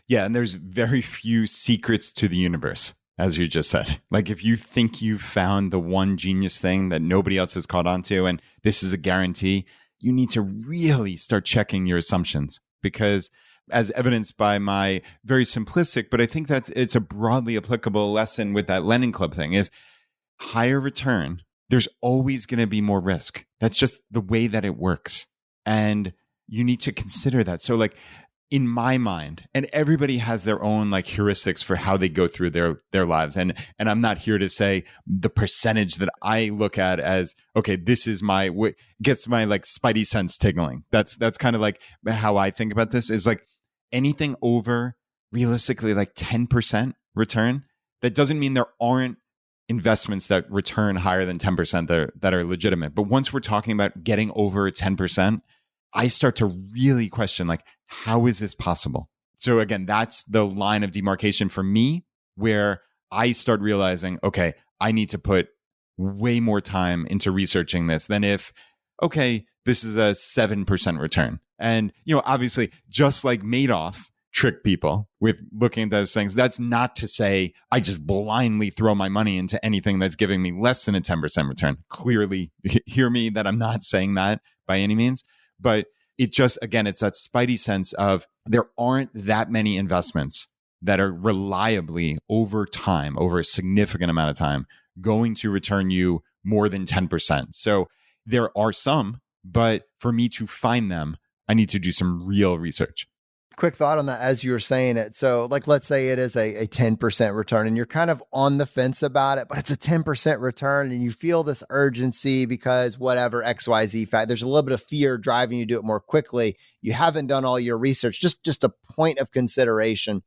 Yeah. And there's very few secrets to the universe, as you just said. If you think you've found the one genius thing that nobody else has caught on to, and this is a guarantee, you need to really start checking your assumptions, because as evidenced by my very simplistic, but I think it's a broadly applicable lesson with that Lending Club thing, is higher return there's always going to be more risk. That's just the way that it works. And you need to consider that. So like in my mind, and everybody has their own like heuristics for how they go through their lives. And I'm not here to say the percentage that I look at as, okay, this is gets my like spidey sense tingling. That's kind of like how I think about this is like anything over realistically like 10% return. That doesn't mean there aren't investments that return higher than 10% that are legitimate. But once we're talking about getting over 10%, I start to really question, like, how is this possible? So again, that's the line of demarcation for me where I start realizing, okay, I need to put way more time into researching this than if, okay, this is a 7% return. And, obviously, just like Madoff trick people with looking at those things, that's not to say I just blindly throw my money into anything that's giving me less than a 10% return. Clearly, hear me that I'm not saying that by any means. But it just, again, it's that spidey sense of there aren't that many investments that are reliably over time, over a significant amount of time, going to return you more than 10%. So there are some, but for me to find them, I need to do some real research. Quick thought on that as you were saying it. So like, let's say it is a 10% return and you're kind of on the fence about it, but it's a 10% return and you feel this urgency because whatever XYZ fact, there's a little bit of fear driving you to do it more quickly. You haven't done all your research, just a point of consideration.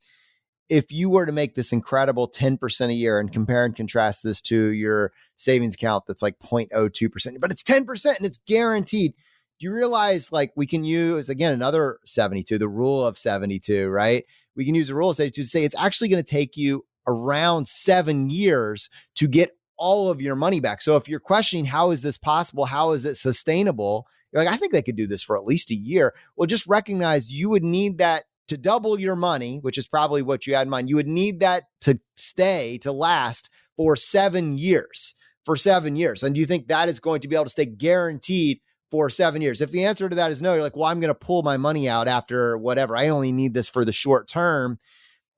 If you were to make this incredible 10% a year and compare and contrast this to your savings account that's like 0.02%, but it's 10% and it's guaranteed. Do you realize like we can use, again, another 72, the rule of 72, right? We can use the rule of 72 to say it's actually going to take you around 7 years to get all of your money back. So if you're questioning, how is this possible? How is it sustainable? You're like, I think they could do this for at least a year. Well, just recognize you would need that to double your money, which is probably what you had in mind. You would need that to last for 7 years, And do you think that is going to be able to stay guaranteed for 7 years? If the answer to that is no, you're like, well, I'm going to pull my money out after whatever. I only need this for the short term.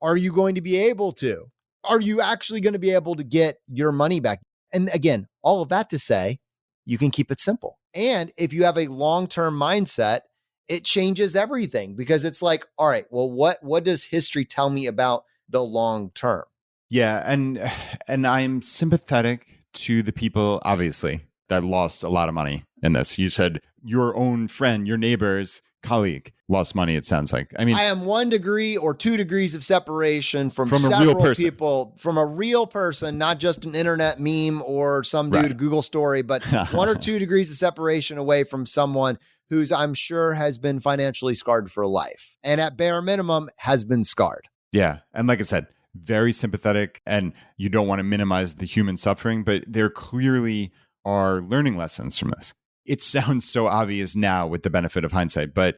Are you going to be able to? Are you actually going to be able to get your money back? And again, all of that to say, you can keep it simple. And if you have a long-term mindset, it changes everything because it's like, all right, well, what does history tell me about the long term? Yeah. And I'm sympathetic to the people, obviously, that lost a lot of money in this. You said your own friend, your neighbor's colleague lost money, it sounds like. I mean, I am 1 degree or 2 degrees of separation from several people, from a real person, not just an internet meme or some dude, Google story, but 1 or 2 degrees of separation away from someone who's, I'm sure, has been financially scarred for life. And at bare minimum, has been scarred. Yeah. And like I said, very sympathetic, and you don't want to minimize the human suffering, but there clearly are learning lessons from this. It sounds so obvious now with the benefit of hindsight, but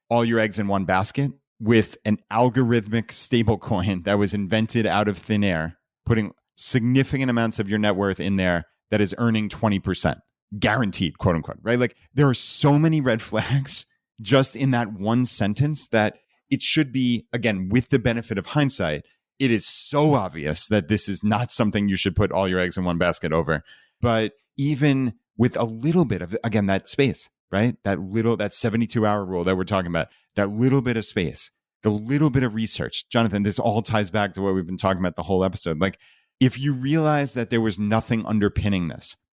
all your eggs in one basket with an algorithmic stablecoin that was invented out of thin air, putting significant amounts of your net worth in there that is earning 20%, guaranteed, quote unquote, right? Like there are so many red flags just in that one sentence that it should be, again, with the benefit of hindsight, it is so obvious that this is not something you should put all your eggs in one basket over. But even with a little bit of, again, that space, right? That 72-hour rule that we're talking about, that little bit of space, the little bit of research. Jonathan, this all ties back to what we've been talking about the whole episode. Like if you realize that there was nothing underpinning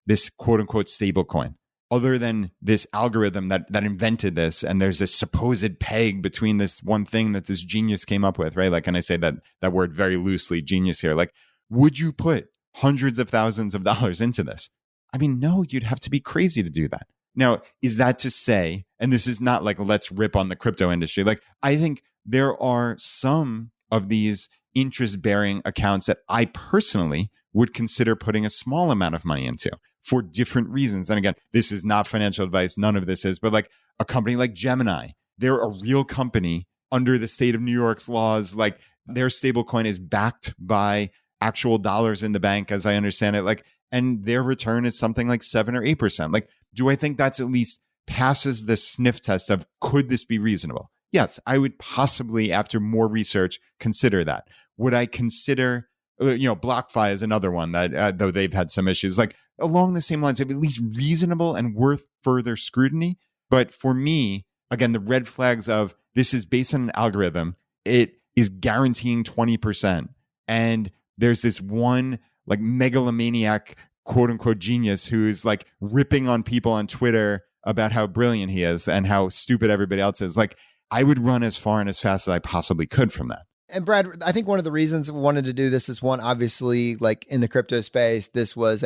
this quote unquote stable coin, other than this algorithm that invented this, and there's this supposed peg between this one thing that this genius came up with, right? Like, and I say that word very loosely, genius here. Like, would you put hundreds of thousands of dollars into this? I mean, no, you'd have to be crazy to do that. Now, is that to say, and this is not like, let's rip on the crypto industry. Like, I think there are some of these interest-bearing accounts that I personally would consider putting a small amount of money into for different reasons. And again, this is not financial advice. None of this is, but like a company like Gemini, they're a real company under the state of New York's laws. Like their stablecoin is backed by actual dollars in the bank, as I understand it. Like, and their return is something like 7 or 8%. Like, do I think that's at least passes the sniff test of could this be reasonable? Yes, I would possibly, after more research, consider that. Would I consider, BlockFi is another one that, though they've had some issues. Like, along the same lines of at least reasonable and worth further scrutiny. But for me, again, the red flags of this is based on an algorithm. It is guaranteeing 20%. And there's this one like megalomaniac, quote unquote, genius who's like ripping on people on Twitter about how brilliant he is and how stupid everybody else is. Like, I would run as far and as fast as I possibly could from that. And Brad, I think one of the reasons we wanted to do this is one, obviously, like in the crypto space, this was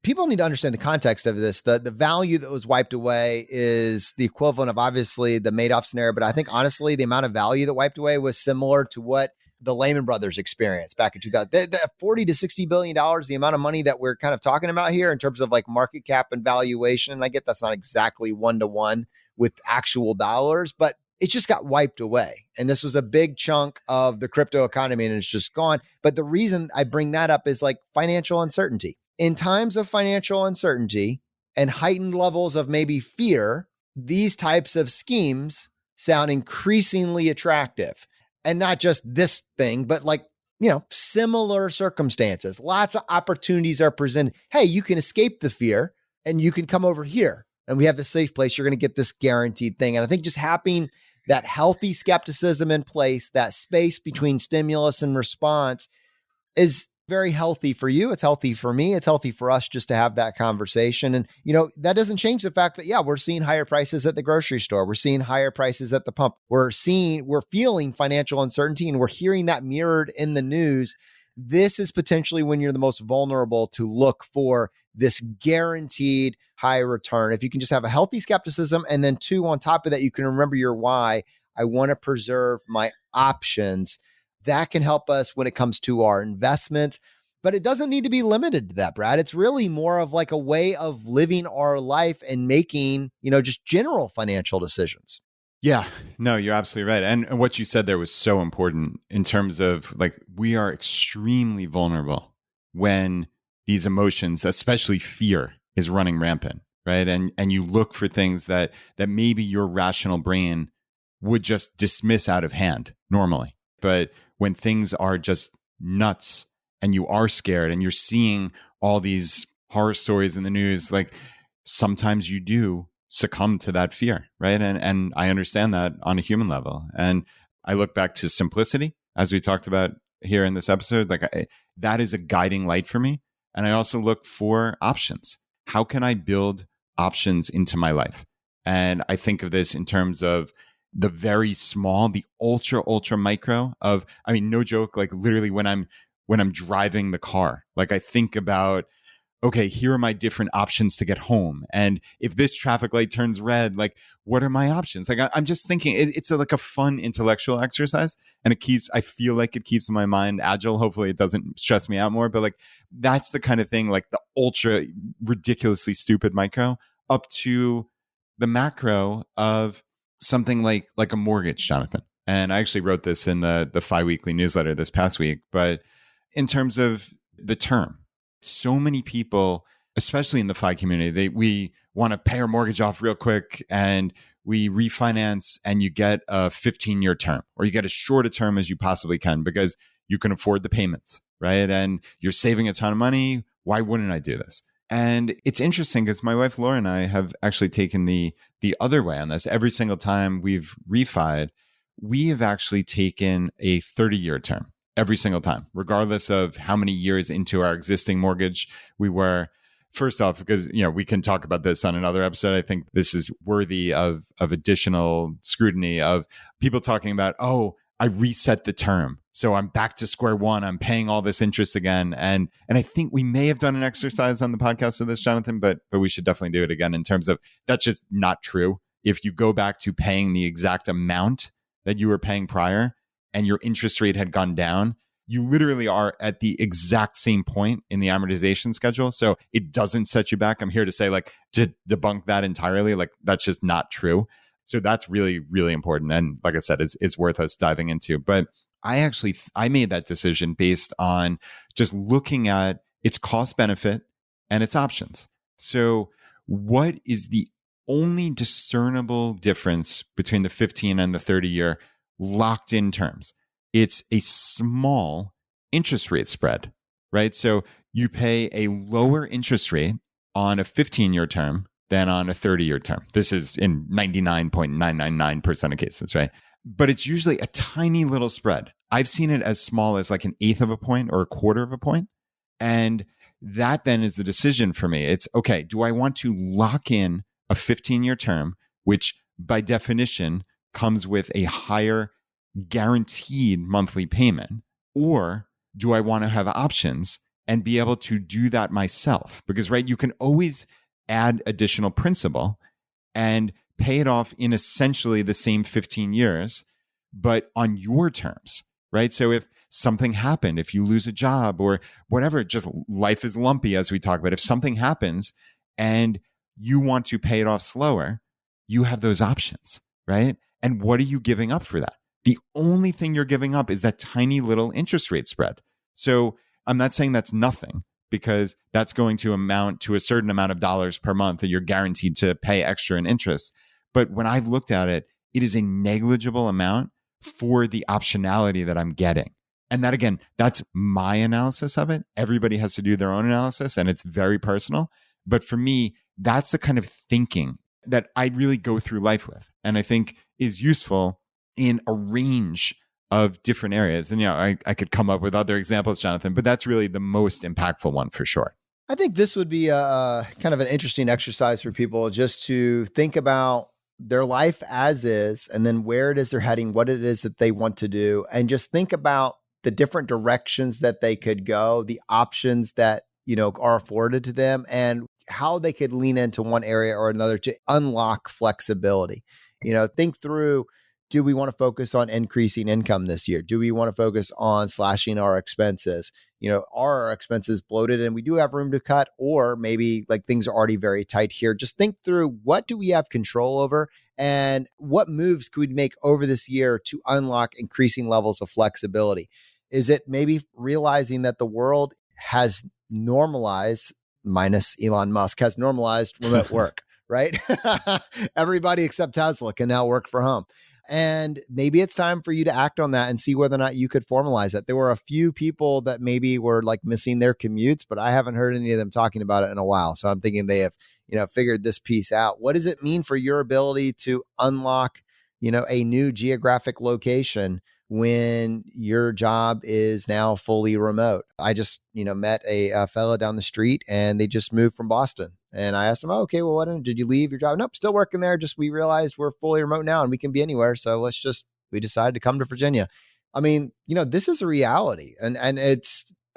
people need to understand the context of this. The value that was wiped away is the equivalent of obviously the Madoff scenario. But I think honestly, the amount of value that wiped away was similar to what the Lehman Brothers experienced back in 2000. The $40 to $60 billion, the amount of money that we're kind of talking about here in terms of like market cap and valuation. And I get that's not exactly 1-to-1 with actual dollars, but it just got wiped away. And this was a big chunk of the crypto economy and it's just gone. But the reason I bring that up is like financial uncertainty. In times of financial uncertainty and heightened levels of maybe fear, these types of schemes sound increasingly attractive. And not just this thing, but like, similar circumstances. Lots of opportunities are presented. Hey, you can escape the fear and you can come over here. And we have a safe place. You're going to get this guaranteed thing. And I think just having that healthy skepticism in place, that space between stimulus and response is very healthy for you. It's healthy for me. It's healthy for us just to have that conversation. And, that doesn't change the fact that, we're seeing higher prices at the grocery store. We're seeing higher prices at the pump. We're feeling financial uncertainty and we're hearing that mirrored in the news. This is potentially when you're the most vulnerable to look for this guaranteed high return. If you can just have a healthy skepticism, and then 2, on top of that, you can remember your why. I want to preserve my options. That can help us when it comes to our investments, but it doesn't need to be limited to that, Brad. It's really more of like a way of living our life and making, just general financial decisions. Yeah, no, you're absolutely right. And what you said there was so important in terms of like, we are extremely vulnerable when these emotions, especially fear, is running rampant, right? And you look for things that maybe your rational brain would just dismiss out of hand normally. But when things are just nuts and you are scared and you're seeing all these horror stories in the news, like sometimes you do succumb to that fear, right? And I understand that on a human level. And I look back to simplicity, as we talked about here in this episode, that is a guiding light for me. And I also look for options. How can I build options into my life? And I think of this in terms of the very small, the ultra micro of, no joke, like literally when I'm driving the car, like I think about, okay, here are my different options to get home. And if this traffic light turns red, like what are my options? Like I'm just thinking it's like a fun intellectual exercise, and I feel like it keeps my mind agile. Hopefully it doesn't stress me out more, but like that's the kind of thing, like the ultra ridiculously stupid micro up to the macro of something like a mortgage, Jonathan. And I actually wrote this in the 5-weekly newsletter this past week, but in terms of the term, so many people, especially in the FI community, we want to pay our mortgage off real quick and we refinance, and you get a 15-year term, or you get as short a term as you possibly can because you can afford the payments, right? And you're saving a ton of money. Why wouldn't I do this? And it's interesting because my wife Laura and I have actually taken the other way on this. Every single time we've refied, we have actually taken a 30-year term. Every single time, regardless of how many years into our existing mortgage we were. First off, because we can talk about this on another episode. I think this is worthy of additional scrutiny of people talking about, oh, I reset the term, so I'm back to square one. I'm paying all this interest again, and I think we may have done an exercise on the podcast of this, Jonathan, but we should definitely do it again in terms of that's just not true. If you go back to paying the exact amount that you were paying prior, and your interest rate had gone down, you literally are at the exact same point in the amortization schedule. So it doesn't set you back. I'm here to say, like, to debunk that entirely. Like, that's just not true. So that's really, really important. And like I said, it's worth us diving into. But I made that decision based on just looking at its cost benefit and its options. So what is the only discernible difference between the 15 and the 30-year locked in terms? It's a small interest rate spread, right? So you pay a lower interest rate on a 15-year term than on a 30-year term. This is in 99.999% of cases, right? But it's usually a tiny little spread. I've seen it as small as like an eighth of a point or a quarter of a point. And that then is the decision for me. It's, okay, do I want to lock in a 15-year term, which by definition comes with a higher guaranteed monthly payment? Or do I want to have options and be able to do that myself? Because, right, you can always add additional principal and pay it off in essentially the same 15 years, but on your terms, right? So if something happened, if you lose a job or whatever, just life is lumpy, as we talk about. If something happens and you want to pay it off slower, you have those options, right? And what are you giving up for that? The only thing you're giving up is that tiny little interest rate spread. So I'm not saying that's nothing, because that's going to amount to a certain amount of dollars per month that you're guaranteed to pay extra in interest. But when I've looked at it, it is a negligible amount for the optionality that I'm getting. And that, again, that's my analysis of it. Everybody has to do their own analysis, and it's very personal. But for me, that's the kind of thinking that I really go through life with, and I think is useful in a range of different areas. And, I could come up with other examples, Jonathan, but that's really the most impactful one for sure. I think this would be a kind of an interesting exercise for people, just to think about their life as is, and then where it is they're heading, what it is that they want to do, and just think about the different directions that they could go, the options that, are afforded to them, and how they could lean into one area or another to unlock flexibility. Think through, do we want to focus on increasing income this year? Do we want to focus on slashing our expenses? Are our expenses bloated and we do have room to cut? Or maybe like things are already very tight here. Just think through, what do we have control over, and what moves could we make over this year to unlock increasing levels of flexibility? Is it maybe realizing that the world has normalized, minus Elon Musk, has normalized remote work, right? Everybody except Tesla can now work from home. And maybe it's time for you to act on that and see whether or not you could formalize it. There were a few people that maybe were like missing their commutes, but I haven't heard any of them talking about it in a while. So I'm thinking they have, figured this piece out. What does it mean for your ability to unlock, a new geographic location when your job is now fully remote? I just, met a fellow down the street, and they just moved from Boston. And I asked him, okay, well, did you leave your job? Nope, still working there. Just, we realized we're fully remote now and we can be anywhere. So we decided to come to Virginia. I mean, this is a reality. And it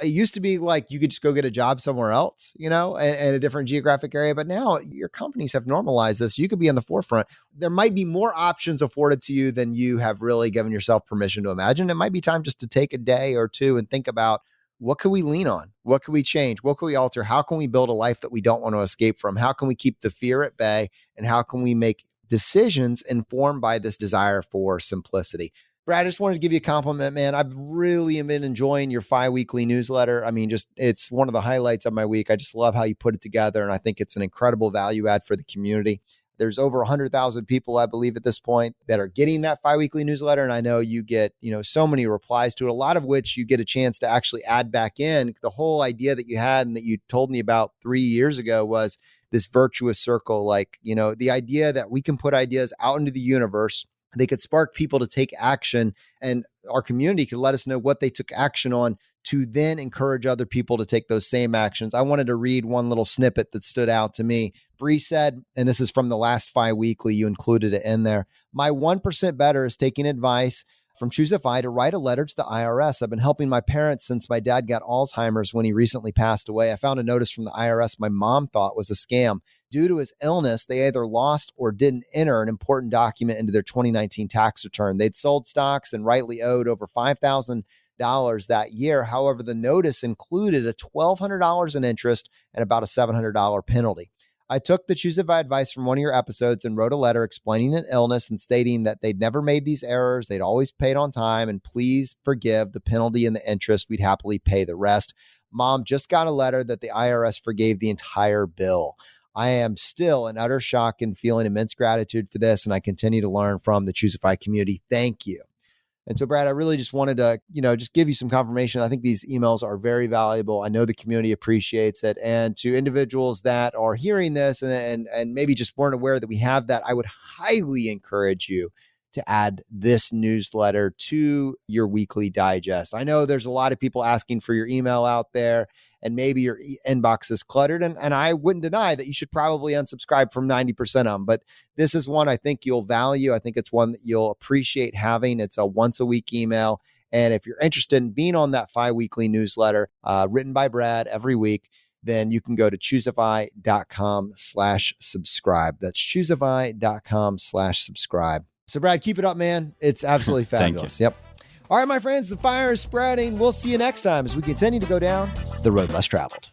used to be like you could just go get a job somewhere else, in a different geographic area. But now your companies have normalized this. You could be on the forefront. There might be more options afforded to you than you have really given yourself permission to imagine. It might be time just to take a day or two and think about, what can we lean on? What can we change? What can we alter? How can we build a life that we don't want to escape from? How can we keep the fear at bay? And how can we make decisions informed by this desire for simplicity? Brad, I just wanted to give you a compliment, man. I've really been enjoying your bi-weekly newsletter. I mean, it's one of the highlights of my week. I just love how you put it together. And I think it's an incredible value add for the community. There's over 100,000 people, I believe, at this point that are getting that bi-weekly newsletter. And I know you get, so many replies to it, a lot of which you get a chance to actually add back in. The whole idea that you had and that you told me about 3 years ago was this virtuous circle. Like, the idea that we can put ideas out into the universe, they could spark people to take action, and our community could let us know what they took action on to then encourage other people to take those same actions. I wanted to read one little snippet that stood out to me. Bree said, and this is from the last bi-weekly, you included it in there, "My 1% better is taking advice from Choosify to write a letter to the IRS. I've been helping my parents since my dad got Alzheimer's when he recently passed away. I found a notice from the IRS my mom thought was a scam. Due to his illness, they either lost or didn't enter an important document into their 2019 tax return. They'd sold stocks and rightly owed over $5,000 that year. However, the notice included a $1,200 in interest and about a $700 penalty. I took the Choosify advice from one of your episodes and wrote a letter explaining an illness and stating that they'd never made these errors. They'd always paid on time, and please forgive the penalty and the interest. We'd happily pay the rest. Mom just got a letter that the IRS forgave the entire bill. I am still in utter shock and feeling immense gratitude for this, and I continue to learn from the Choosify community. Thank you." And so, Brad, I really just wanted to, just give you some confirmation. I think these emails are very valuable. I know the community appreciates it. And to individuals that are hearing this and maybe just weren't aware that we have that, I would highly encourage you to add this newsletter to your weekly digest. I know there's a lot of people asking for your email out there, and maybe your inbox is cluttered. And I wouldn't deny that you should probably unsubscribe from 90% of them. But this is one I think you'll value. I think it's one that you'll appreciate having. It's a once a week email. And if you're interested in being on that bi-weekly newsletter written by Brad every week, then you can go to chooseify.com/subscribe. That's chooseify.com/subscribe. So, Brad, keep it up, man. It's absolutely fabulous. Yep. All right, my friends, the fire is spreading. We'll see you next time as we continue to go down the road less traveled.